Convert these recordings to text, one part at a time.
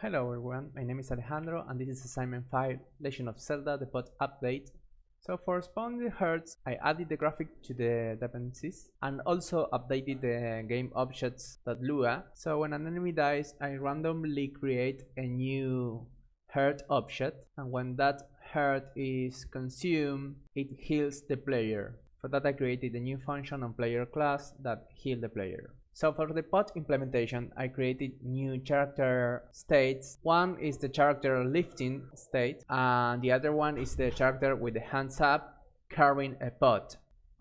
Hello everyone, my name is Alejandro and this is Assignment 5, Legend of Zelda, the pod update. So for spawning the hearts, I added the graphic to the dependencies and also updated the game objects.lua. So when an enemy dies, I randomly create a new heart object, and when that heart is consumed, it heals the player. For that I created a new function on player class that heals the player. So for the pod implementation, I created new character states. One is the character lifting state, and the other one is the character with the hands up carrying a pod.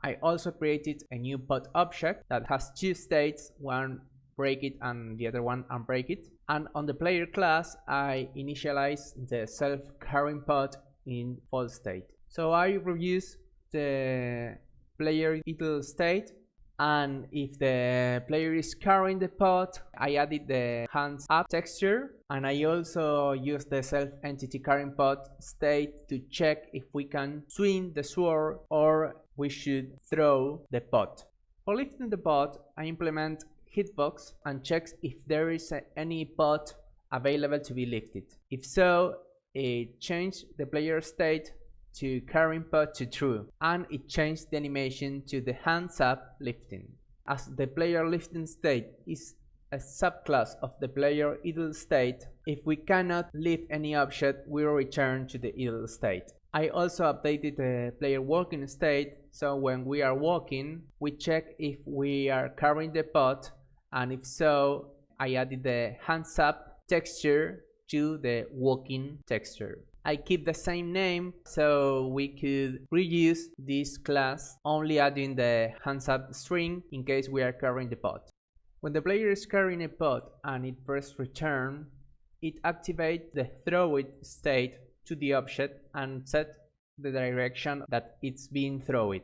I also created a new pod object that has two states, one break it and the other one unbreak it. And on the player class, I initialized the self-carrying pod in false state. So I reuse the player idle state, and if the player is carrying the pod, I added the hands up texture, and I also use the self entity carrying pod state to check if we can swing the sword or we should throw the pod. For lifting the pod, I implement hitbox and checks if there is any pod available to be lifted. If so, it changes the player state to carrying pod to true, and it changed the animation to the hands up lifting. As the player lifting state is a subclass of the player idle state, if we cannot lift any object, we will return to the idle state. I also updated the player walking state, so when we are walking, we check if we are carrying the pod, and if so, I added the hands up texture to the walking texture. I keep the same name so we could reuse this class, only adding the hands up string in case we are carrying the pod. When the player is carrying a pod and it presses return, it activates the throw it state to the object and set the direction that it's being thrown.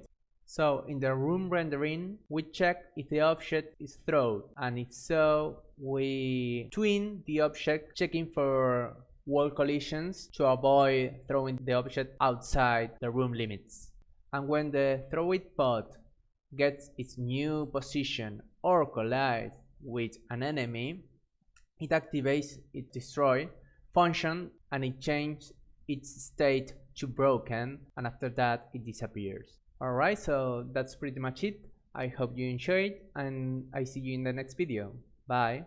So in the room rendering, we check if the object is thrown, and if so, we twin the object, checking for wall collisions to avoid throwing the object outside the room limits. And when the throw it pod gets its new position or collides with an enemy, it activates its destroy function and it changes its state to broken, and after that it disappears. Alright, so that's pretty much it. I hope you enjoyed and I see you in the next video. Bye.